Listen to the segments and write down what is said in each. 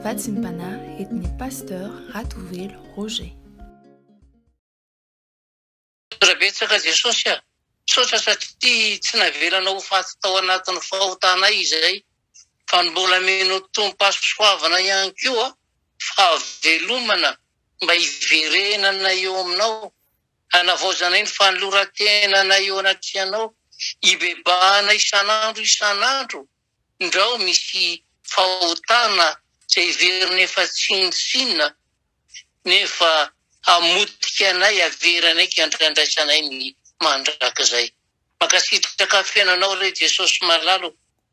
Vatsympana etny pasteur Ratovelo Roger. Rabetsaka Jesosy a, sotra satria tsy navelana ho faty tao anatin'ny fahotana izay, fa mbola mino tompa-soavana ihany koa, fahavelomana mba hiverenana eo aminao, hanavaozana iny fanoloran-tenana eo anatrehanao, hibebahana isan'andro, ndrao misy fahotana izay hiverina efa tsinitsinina, nefa hamotika anay, haveranay ka andraisanay ny mandrakizay. Makasitraka fiainanao re Jesosy malalo,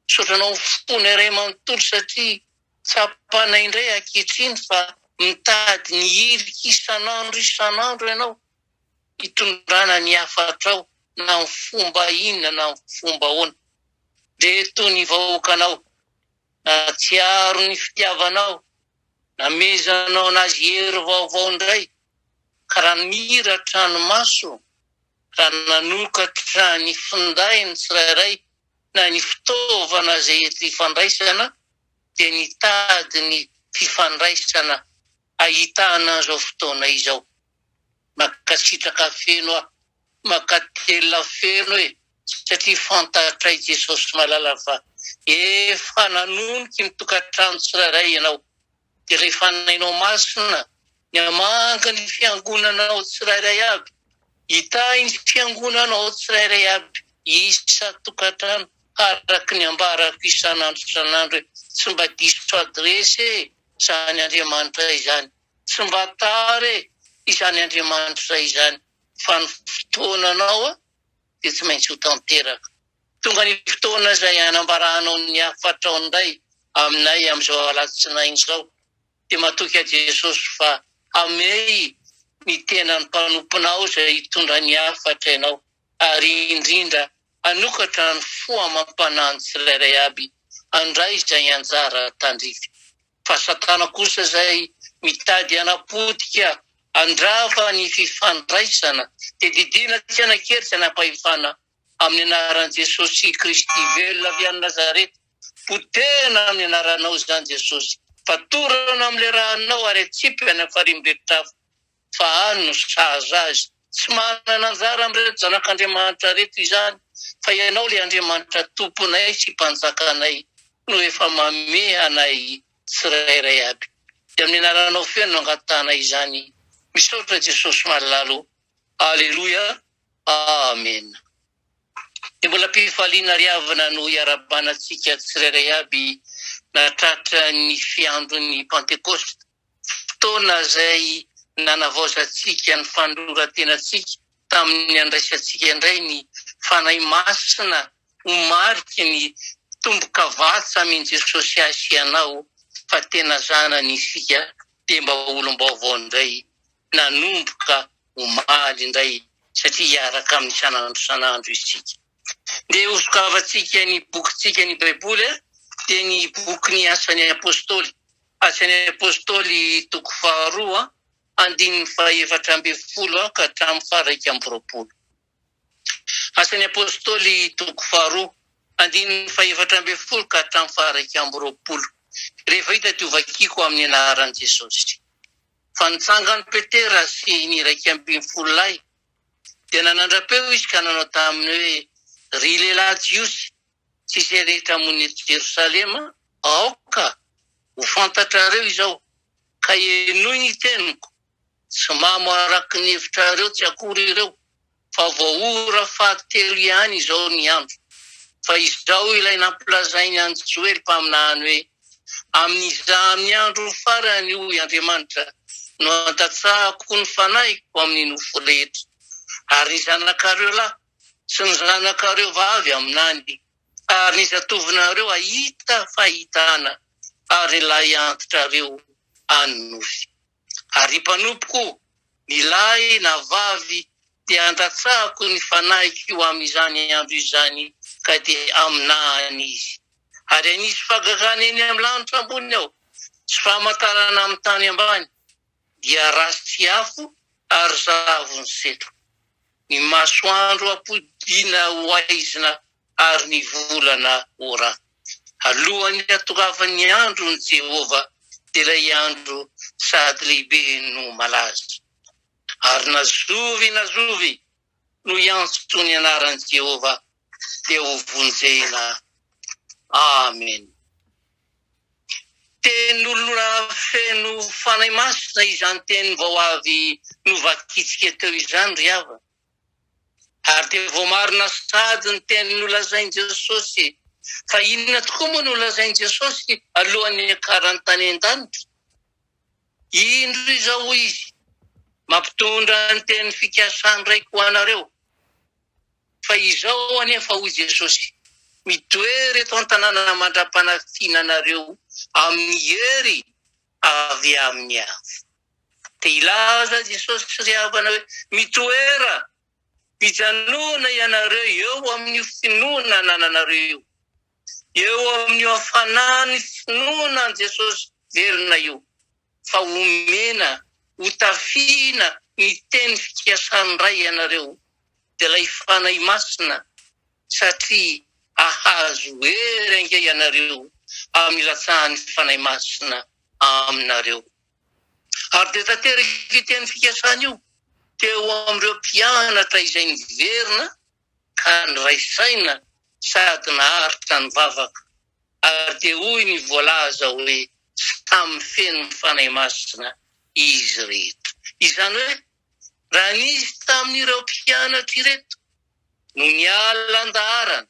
sotranao fony iray manontolo satria tsapanay indray ankehitriny fa mitady ny hirika isan'andro ianao, hitondrana ny hafatrao na ny fomba inona na ny fomba ahoana. De toy ny vahoakanao, tsiaro ny fitiavanao, namezanao anazy hery vaovao indray, ka raha mira tranomaso, raha nanokatra ny finday ny tsirairay na ny fitaovana izay hifandraisana, dia nitady ny fifandraisana ahitana an'izao fotoana izao. Makasitraka feno aho, makatelina feno hoe, satria fantatray Jesosy malala fa efa nanoniky ny tokantrano tsirairay ianao. Dia rehefa nainao masina ny hamanga ny fiangonanao tsirairay aby, hitahy ny fiangonanao tsirairay aby, isa tokantrano araky ny ambarako isan'andro, tsy mba diso adresy izany Andriamanitra izany, tsy mba tary izany Andriamanitra izany, fa ny fotoananao dia tsy maintsy ho tanteraka. Tonga ny fotoana izay hanambarahanao ny hafatrao indray aminay amin'izao alatsinainy izao, dia matoky a Jesosy fa amey ny tenany mpanomponao izay hitondra ny hafatra ianao, ary indrindra anokatra ny foamam-panany tsirairay aby, andray izay anjara tandrify. Fa Satana kosa izay mitady hanapotika andrava ny fifandraisana, dia didina tsy hanan-keritsy hanapahifana amin'ny anaran'i Jesosy Kristy velona avy any Nazareta. Potehana amin'ny anaranao izany Jesosy, fatorana amin'ilay rahanao ary atsipy any amin'ny farimbetrafo, fa any no saza azy. Tsy manana anjara amin'ireo zanak'Andriamanitra reto izany, fa ianao ilay Andriamanitra tomponay sy mpanjakanay, no efa mame anay tsirairay aby. Dia amin'ny anaranao feno no angatana izany. Misaotra Jesosy malalo. Aleluia. Amen. Dia mbola mpifaliana riavana no hiarabanantsika tsirairay aby natratra ny fiandron'ny Pentekosta, fotoana izay nanavaozantsika ny fanoran-tenantsika tamin'ny andraisantsika indray ny fanahy masina ho mariky ny tombo-kavatsa amin'i Jesosy asianao, fa tena zanany isika, dia mba olom-baovao indray, nanomboka omaly indray, satria hiaraka amin'ny san'andro isika. Dia hosokavantsika ny bokintsika ny Baiboly, dia ny boky ny Asan'ny Apôstôly. Asan'ny Apôstôly toko 2, 14 ka hatramin'ny 19. Asan'ny Apôstôly toko 2, 14 ka hatramin'ny 19. Rehefa hita teo vakiko amin'ny anaran'i Jesosy. Fa nitsangany Petera sy ny 12 lahy, dia nanandrapeo izy ka nanao taminy hoe, ry lehilahy jiosy, tsy izay rehetra mony eto Jerosalema, aoka ho fantatrareo izao, ka enoy ny teniko, tsy mamo araky ny hevitrareo tsy akory ireo, fa voaora fahatelo ihany izao ny andro. Fa izao ilay nampilazainy any Joely mpaminany hoe, amin'ny andro farany hoy Andriamanitra, no andatsahako ny fanahyko amin'ny nofo rehetra, ary ny zanakareo lahy sy ny zanakareo vavy aminany, ary ny zatovinareo ahita fahitana, ary lahy antitrareo anofy. Ary mpanompoka ny lahy na vavy, dia andatsahako ny fanahiko io amin'izany andro izany, ka dia aminany izy. Ary anisy fagakana eny amin'ny lanitra ambony ao, tsy famantarana amin'ny tany ambany, dia rasy afo ary zavony setro. Ny masoandro apodiana ho aizina ary ny volana ora. Alohan'ny hatogavan'ny andro ny Jehova, dia ilay andro sady lehibe no malaza. Ary nazovy no iantso ny anaran'i Jehova dia ho vonjena. Amen. Tenin'olona feno fanahy masina izany teny vao avy novakitsika teo izany ry havana. Ary dia vao marina sady ny teny nolazainy Jesosy. Fa inona tokoa moa nolazainy Jesosy alohan'ny akarany tany an-danitra? Indro izao izy mampitondra ny teny fikasany raiko ho anareo. Fa izao anefa hoy Jesosy, mitoery eto an-tanàna mandra-panafiana anareo amin'ny hery avy amin'ny avy. Dia ilaza Jesosy ry havana hoe mitoera, mijanona ianareo eo amin'ny finoana anananareo, eo amin'ny hafanany finoana an Jesosy verina io. Fa omena, ho tafiana ny teny fikasany ray ianareo dia ilay fanahy masina, satria ahazo hery ange ianareo amin'ny latsahany fanahy masina aminareo. Ary dia tanteraka teny fikasany io teo amin'ireo mpianatra izay niverina ka niraisaina sady naharitra ny vavaka. Ary dia hoy ny voalaza hoe samy feno fanahy masina izy rehetra. Izany hoe raha nisy tamin'ireo mpianatra ireto no niala andaharana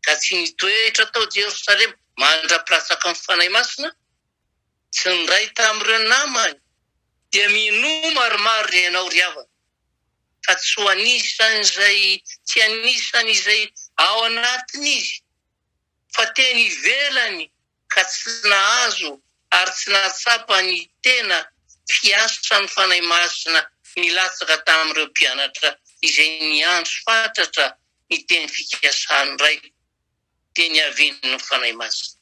ka tsy nitoetra tao Jerosalema mandra-pilatsaka amin'ny fanahy masina, tsy niray tamin'ireo namany, dia mino maromaro ianao ry havana. Fa tsy ho anisan'izay tsy anisan'izay ao anatiny izy, fa teny ivelany ka tsy nahazo ary tsy nahatsapa ny tena fiasa ny fanahy masina nilatsaka tamin'ireo mpianatra izay niandro fatratra ny teny fikasany ray, teny aven'ny fanahy masina.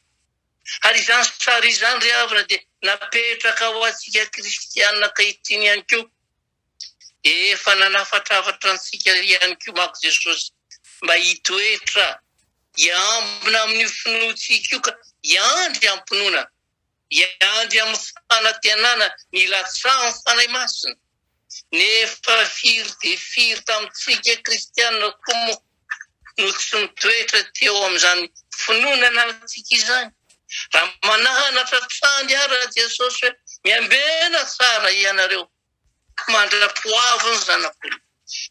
Ary izany sary izany ry havana dia napetraka ho antsika kristianina ankehitriny ihany koa. Efa nanafatravatra antsika ihany koa manko Jesosy mba hitoetra hiambina amin'ny finoantsika io ka hiandry ampinoana, hiandry amin'ny fanantenana ny latsahan'ny fanahy masina. Nefa firy dia firy tamintsika kristianina koa no tsy mitoetra teo amin'izany finoana antsika izany. Raha mananatra trany ara Jesosy hoe miambena tsara ianareo mandra-poavy ny zanak'olona.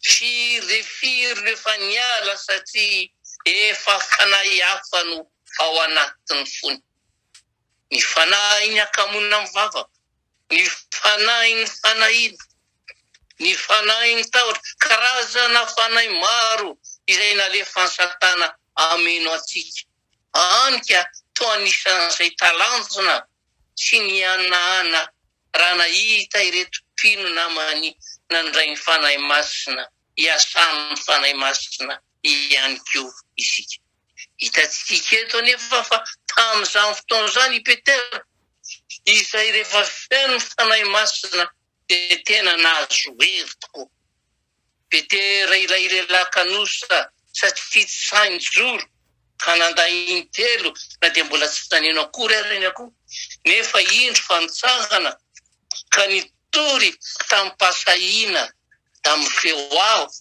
Firy rehefa niala satria efa fanahy hafa no ao anatiny fony. Ny fanahy ny akamonina amin'ny vavaka, ny fanahy ny fanahina, ny fanahy ny tahotra, karazana fanahy maro izay nalefan'ny Satana ameno antsika. Anika toa anisan'izay talanjona sy ny anahana raha nahita ireto mpino namany nandray ny fanahy masina, hiasany fanahy masina ihany koa isika. Hitantsika eto anefa fa tamin'izany fotoana izany i Petera, izay rehefa feno ny fanahy masina dia tena nahazo hery tokoa. Petera ilay relakanosa satria tsy sainy joro ka nanday intelo na dia mbola tsy taneno akory ary eny akoho, nefa indro fanitsangana ka nitory tamin'ny mpasahina, tamin'ny feo avo,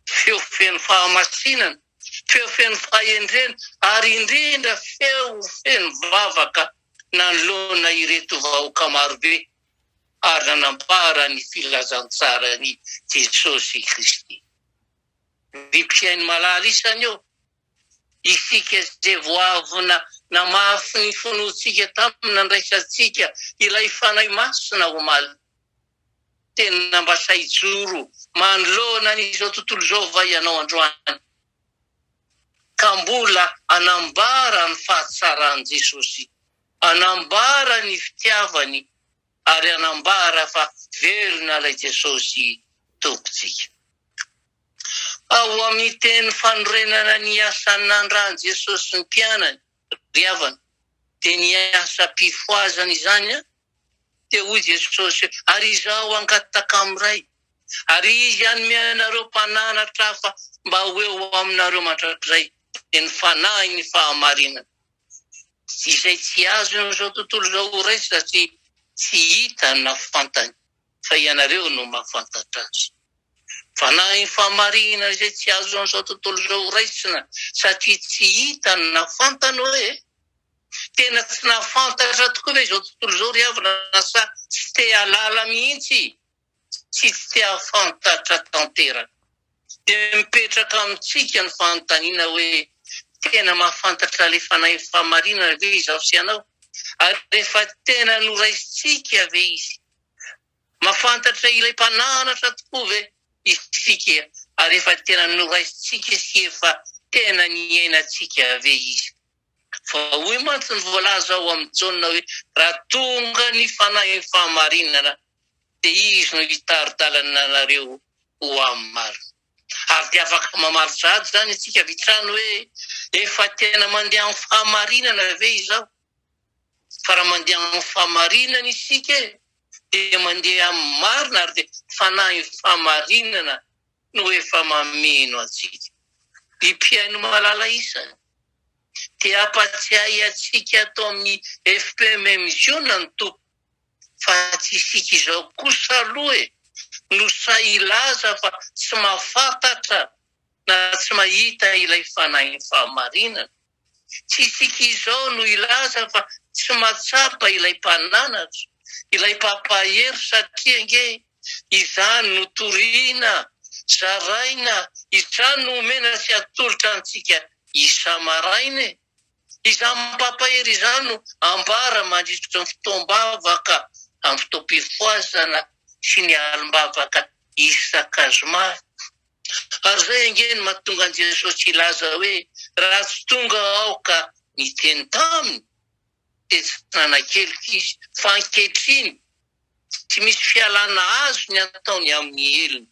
feo feno fahamasinana, feo feno fahendrena, ary indrindra feo feno vavaka nanoloana ireto vahoaka marobe ary nanambara ny filazantsarany Jesosy Kristy. Vimpiainy malala isany eo, isika izay voavina namafy ny finoantsika taminy nandraisantsika ilay fanahy masina ho maly. Tena mba saijoro manoloana n'izao tontolo izao va ianao androany. Ka mbola anambara ny fahatsarany Jesosy, anambara ny fitiavany, ary anambara fa verina ilay Jesosy tompontsika. Ao amin'ny teny fanorenana ny asany nandrany Jesosy ny mpianany ry havana dia ny asa-pifoazana izany dia hoy Jesosy ary izaho angataka amin'iray, ary izy hanome anareo mpananatra hafa mba ho eo aminareo mandrakizay dia ny fanahy ny fahamarinana. izay tsy azo amin'izao tontolo izao ho raisy satria tsy hita na fantany fa ianareo no mahafantatra azy. Fa na ny fahamarinana izay tsy azo amin'izao tontolo izao ho raisina satria tsy hita na fantany hoe tena tsy nahafantatra tokoa hoe izao tontolo izao ry havana sa tsy te halala mihitsy, tsy te hafantatra tanteraka. Dia mipetraka amintsika ny fanontaniana hoe tena mahafantatra ilay fanahy fahamarinana ve izaho sy ianao? Ary rehefa tena noraisitsika ve izy? Mahafantatra ilay mpananatra tokoa ve isika? Ary rehefa tena noraisitsika sy efa tena niainatsika ve izy? Fa hoy mantsy ny voalaza ao amin'ny Jaona hoe raha tonga ny fanahy fahamarinana dia izy no hitari-dalanareo ho amin'ny marina. Ary dia afaka mamaritra azy zany isika vitrano hoe efa tena mandeha amin'ny fahamarinana ve izaho? Fa raha mandeha amin'ny fahamarinana isika dia mandeha amin'ny marina ary dia fanahy fahamarinana no efa mameno atsika. Impiaino malala isany. Dia ampatsiahy atsika atao amin'ny FPMM Jaona ny tompo. Fa tsy isika izao kosa aloha no ilaza fa tsy mahafantatra na tsy mahita ilay fanahy fahamarinana. Tsy isika izao no ilaza fa tsy mahatsapa ilay mpananatra, ilay mpampahery satria nge izany no toriana, zaraina, izany no omena sy atolotra antsika isa maraina. Izany mpampahery izany no ambara mandritra ny fotoam-bavaka amin'ny fotoam-pifoazana sy ny alim-bavaka isan-kazomary. Ary izay nge no mahatonga an Jesosy ilaza hoe raha tsy tonga ao ka niteny taminy dia tsy nanakelyka izy, fa ankehitriny tsy misy fialana azo ny ataony amin'ny eliny.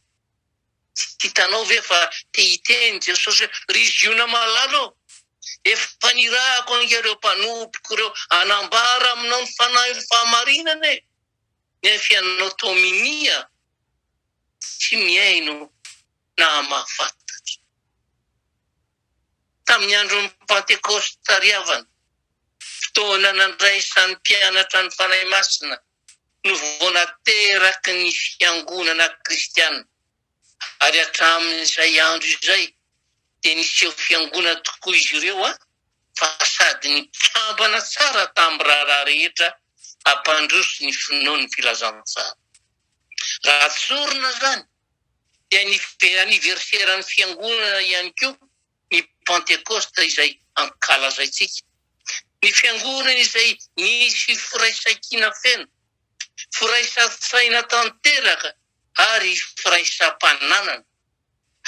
Tsy hitanao ve fa te hiteny Jesosy hoe ry ziona malalo, efa nirahako angereo mpanompoka ireo anambara aminao ny fanahy fahamarinana e. Nefa ianao tominia tsy miaino na mahafantatra. Tamin'ny andron'ny Pentekosta ry havana, fotoana nandraisan'ny mpianatra ny fanahy masina no vao nateraky ny fiangonana kristianina. Ary hatramin'izay andro izay dia niseho fiangonana tokoa izy ireo fa sady nitsambana tsara tamin'ny raharaha rehetra hampandroso ny finoan'ny filazantsara. Raha tsorina zany dia aniverseran'ny fiangonana ihany koa ny Pentekosta izay ankalazaitsika. Ny fiangonana izay nisy firaisan-kina feno, firaisan-tsaina tanteraka ary firaisam-pananana.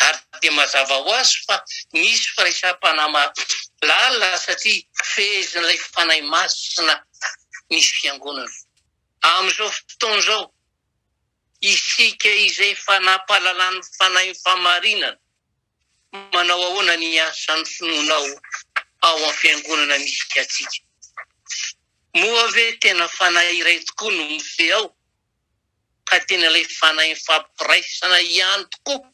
Ary dia mazava ho azy fa nisy firaisam-panamalalina satria fezin'ilay fanahy masina nisy fiangonana. Amin'izao fotoana izao isika izay fanampahalalany fanahy fahamarinana manao ahoana ny asany finoanao ao amin'ny fiangonana misy atsika? Moa ve tena fanahy iray tokoa no mife ao ka tena ilay fanahy fampiraisana ihany tokoa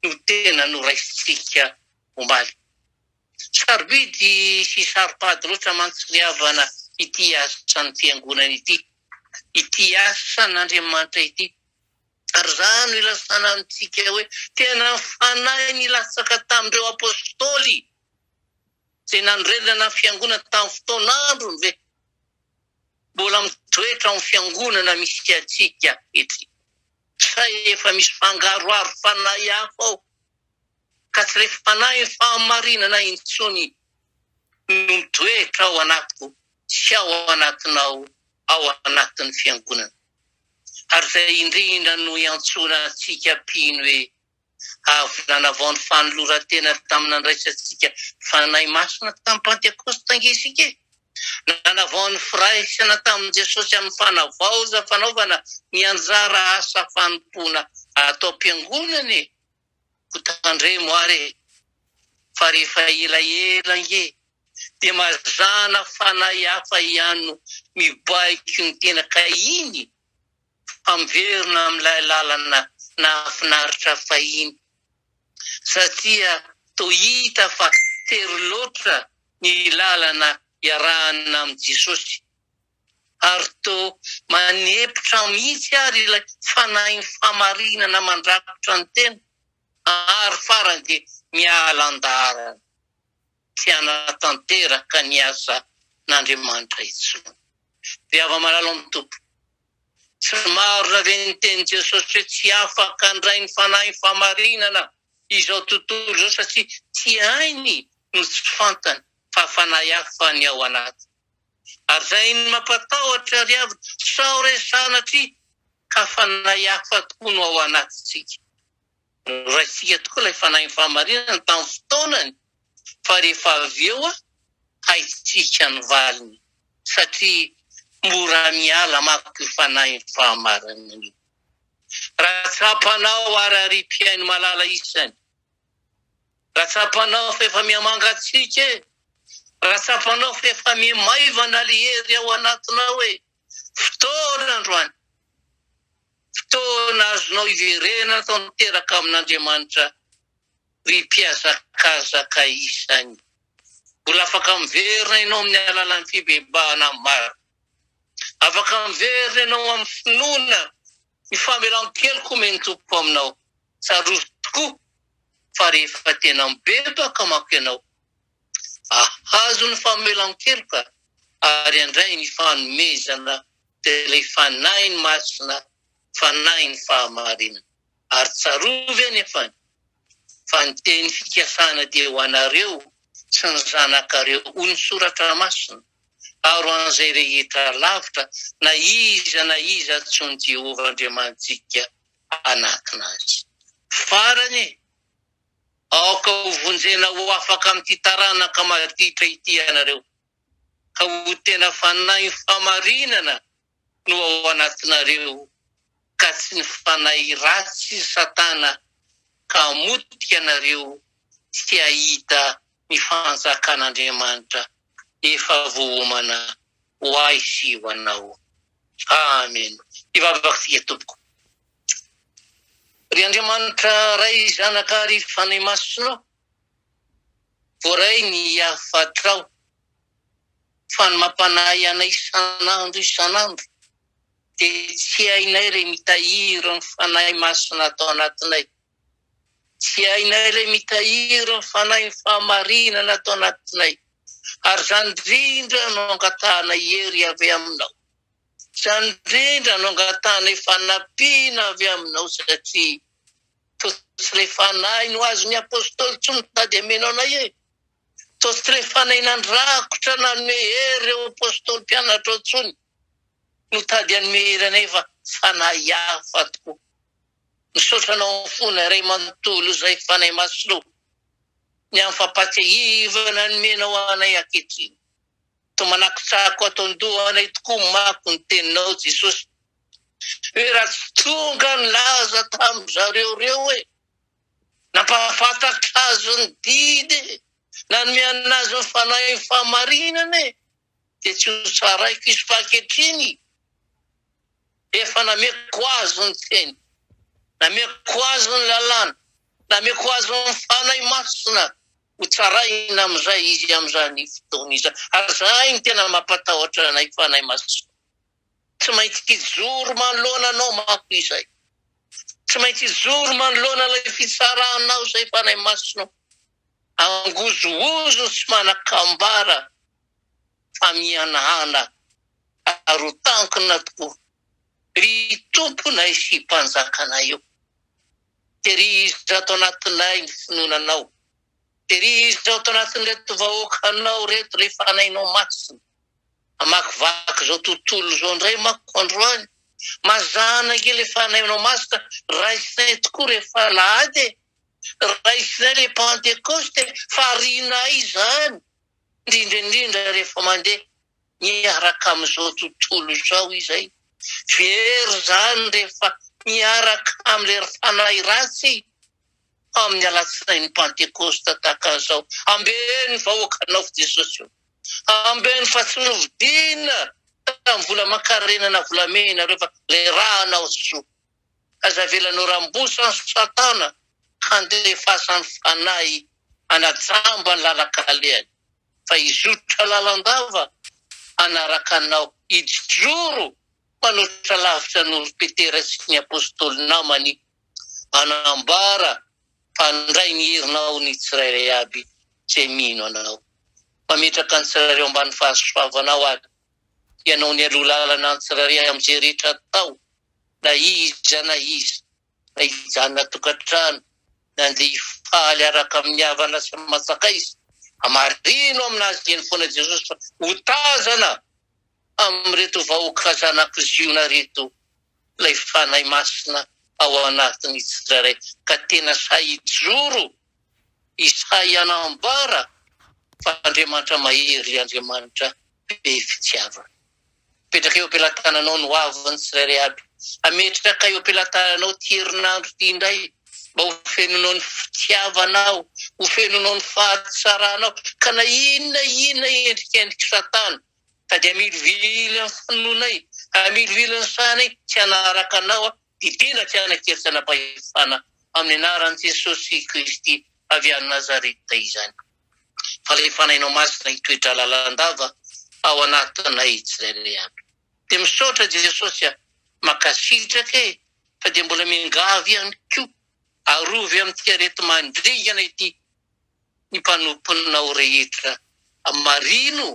no tena noraisitsika omaly? Sarobidy sy saropady loatra mantsy ry havana ity asany fiangonana ity asan'Andriamanitra ity. Ary izany no ilasana amintsika hoe tena fanahy nilatsaka tamin'ireo apôstôly izay nanorenana ny fiangonana tamin'ny fotoan'androny ve? Mbola mitoetra amin'ny fiangonana misy atsika etry. Sa efa misy fangaroaro fanahy hafa ao ka tsy ilay fanahy fahamarinana intsony no mitoetra ao anatiko sy ao anatinao ao anatin'ny fiangonana. Ary izay indrindra no iantsona antsika mpino hoe avy nanavao ny fanoloran-tena tamin'ny nandraisantsika fanahy masina tamin'ny Pentekosta angesika. Nanavao ny firaisana tamin'i Jesosy amin'ny fanavaoza fanaovana ny anjara asa fanompoana atao am-piangonana. Ho tandremo ary fa rehefa elaela nge dia mazana fanahy hafa ihany no mibaiko ny tena ka iny amverina amin'ilay lalana nahafinaritra fahiny. Satria toa hita fa tery loatra ny lalana iarahana amin'ny Jesosy. Ary to manepotra mihitsy ary ilay fanahy famarinana mandrakotra ny tena, ary farany dia mialan-darana tiana tanteraka ny asa n'Andriamanitra intsony. Viava malalo amin'ny tompo. Tsy maro raha ny teny Jesosy hoe tsy afaka handray ny fanahy famarinana izao tontolo izao satria tsy hainy no tsy fantany fa fanahy hafa ny ao anaty. Ary zay ny mampatahotra ry havy sao resanatria ka fanahy hafa tokoa no ao anatintsika. Raisika tokoa ilay fanahy famarinana tamin'ny fotoanany, fa rehefa avy eo haitsika ny valiny satria mora miala mako io fanahy famarinana. Raha tsapanao ary mpiaino malala isany, raha tsapanao fa efa miamangatsika e, raha tsapanao fa efa mimaivana le hery ao anatinao e, fotoana androany, fotoana azonao iverena atao miteraka amin'Andriamanitra ry mpiazakazaka isany. Mbola afaka miverina ianao amin'ny alalan'ny fibebahana maro, afaka miverina ianao amin'ny finoana ny famelan-keloka omeny Tompo aminao. Tsarory tokoa fa rehefa tena mibebaka mako ianao, ahazo ny famelan-keloka ary andray ny fanomezana dia ilay fanahy ny masina, fanahy ny fahamarinana. Ary tsarovy anefa fa ny teny fikasana dia ho anareo sy ny zanakareo ho ny soratra masina, ary ho an'izay rehetra lavitra na iza tsony Jehovah Andriamantsika anakinazy. Farany aoka ho vonjena ho afaka amin'ity taranaka maditra ity anareo, ka ho tena fanahy famarinana no ao anatinareo, ka tsy ny fanahy ratsy Satana ka motika anareo tsy ahita ny fanjakan'Andriamanitra efa vohomana ho ahy sy ho anao. Amen. Ivavaka tompoko. Ry Andriamanitra ray zanakary fanahy masinao, voaray ny afatrao fa ny mampanahy anay isanandro dia tsy hainay ray mitahiry ny fanahy masina atao anatinay, tsy hainay ray mitahiry ny fanahy fahamarinana atao anatinay, ary zany indrindra no angatanay hery avy aminao, zany indrindra no angatanay fanampiana avy aminao, satria totsy ilay fanahy no azo ny apôstôly tsy mitady amenao anay e, totsy ilay fanahy nandrakotra nanome hery reo apôstôly mpianatra ao tsony no tady hanome hery anay, fa fanahy hafa tokoa. Misotranao ny fona iray manontolo izay fanahy masinao, ny amin'ny fampatehivana nomenao anay ankehitriny. To manakotsako ataon-dohanay tokoa mako ny teninao Jesosy, hoe raha tsy tonga ny laza tamin'ny zareo reo e, nampahafantatra azy ny didy nanome anazy ny fanahy fahamarinana e, dia tsy ho tsaraiko izy fa ankehitriny efa nameko azy ny teny, nameko azy ny lalàna, nameko azy ny fanahy masina, ho tsaraina amin'izay izy amin'izany fotoana izany. Ary zay ny tena mampatahotra anay fanahy masina. Tsy maintsy kijoro manoloana anao mako izay, tsy maintsy kijoro manoloana ilay fitsaranao izay fanahy masinao, angozohozo sy manakambara fa mihanahana ary ho tankina tokoa ry tomponay sy mpanjakanay eo. Teriza ato anatinay ny finoananao, teriza ato anatin'reto vahoakanao reto ilay fanahinao masina, amakivaky izao tontolo izao indray mako androany, mazana ke ilay fanahinao masina, raisinay tokoa rehefa lahady, raisinay ilay pentekoste, farinay izany, indrindraindrindra rehefa mandeha miaraka amin'izao tontolo izao izay, very zany rehefa miaraka amin'ilay fanahy ratsy amin'ny alatsinainy pentekosta tahakazao. Ambeny vahoakanao fa Jesosy io, ambeny fa tsy novidiana tamin'ny vola makarenana volamena rehefa le rahanao soa, aza velanao rambosa ny Satana handefasany fanahy anajamba ny lalakaleany. fa izotra lalandava anaraka anao ijoro manotra lavitra n'olo petera sy ny apôstôly namany anambara fandray ny herinao ny tsirairay aby zay mino anao mametraka ny tsirairay ambany fahasoavanao aby ianao ny aloha lalana ny tsirairay am'izay rehetra tao na iza na iza na ijanona tokantrano nandeha ifaly araka amin'ny havana sy masaka izy amarino aminazy eny foana Jesosy fa ho tazana am'ireto vahoaka zanak'iziona reto ilay fanahy masina ao anatiny tsirairay ka tena sahijoro isay anambara fa Andriamanitra mahery Andriamanitra be fitiavana petraka eo am-pelantananao no avy ny tsirairay aby ametraka eo am-pelantananao ty herinandro ty indray mba ho fenonao ny fitiavanao ho fenonao ny fahatsaranao ka na inona endrikendriky satana sady amilovily ny fanonay amilovily ny sanay tsy anaraka anao ty tena tsy anakery anam-pahefana amin'ny anaran'i Jesosy Kristy avy any Nazareta izany fa ilay fanahinao masina hitoetra lalandava ao anatinay tsirairay aby de misaotra Jesosy makasitraka fa de mbola mingavy ihany koa arovy amin'ity arety mandringana ity ny mpanomponao rehetra amarino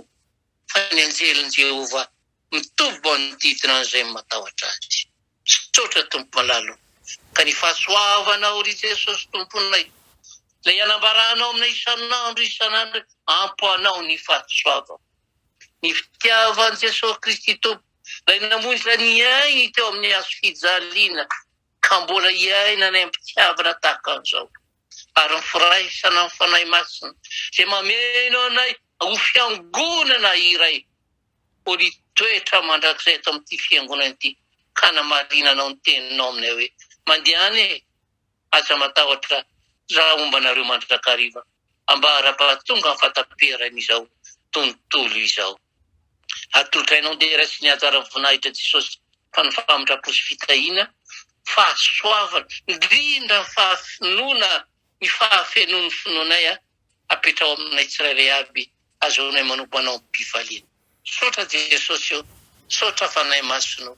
fa ny anjelin Jehova mitovy manodidina an'izay matahotra azy misaotra tompo malalo ka ny fahasoavanao ry Jesosy tomponay ilay anambaranao aminay isanandro ampoanao ny fahasoavana ny fitiavan'i Jesosy Kristy tompo ilay namonjy ny ainy teo amin'ny hazo fijaliana ka mbola iaina ny ampitiavana tahaka an'izao ary mifiraisana amin'ny fanahy masina zay mameno anay ho fiangonana iray ho ny toetra mandrakizay eto amin'ity fiangonana ity ka namarinanao ny teninao aminay hoe mandehany aza matahotra raha ombanareo mandrakariva ambara-pahatonga ny fataperan'izao tontolo izao atolotrainao dera sy ny anjara voninahitra Jesosy fa ny fahamindrapo sy fitahina fahasoavana indrindra ny fahafinoana ny fahafenony finoanay apetrao aminay tsirairay aby azonay manompo anao ny mpifaliana sotra Jesosy io sotra fanahy masino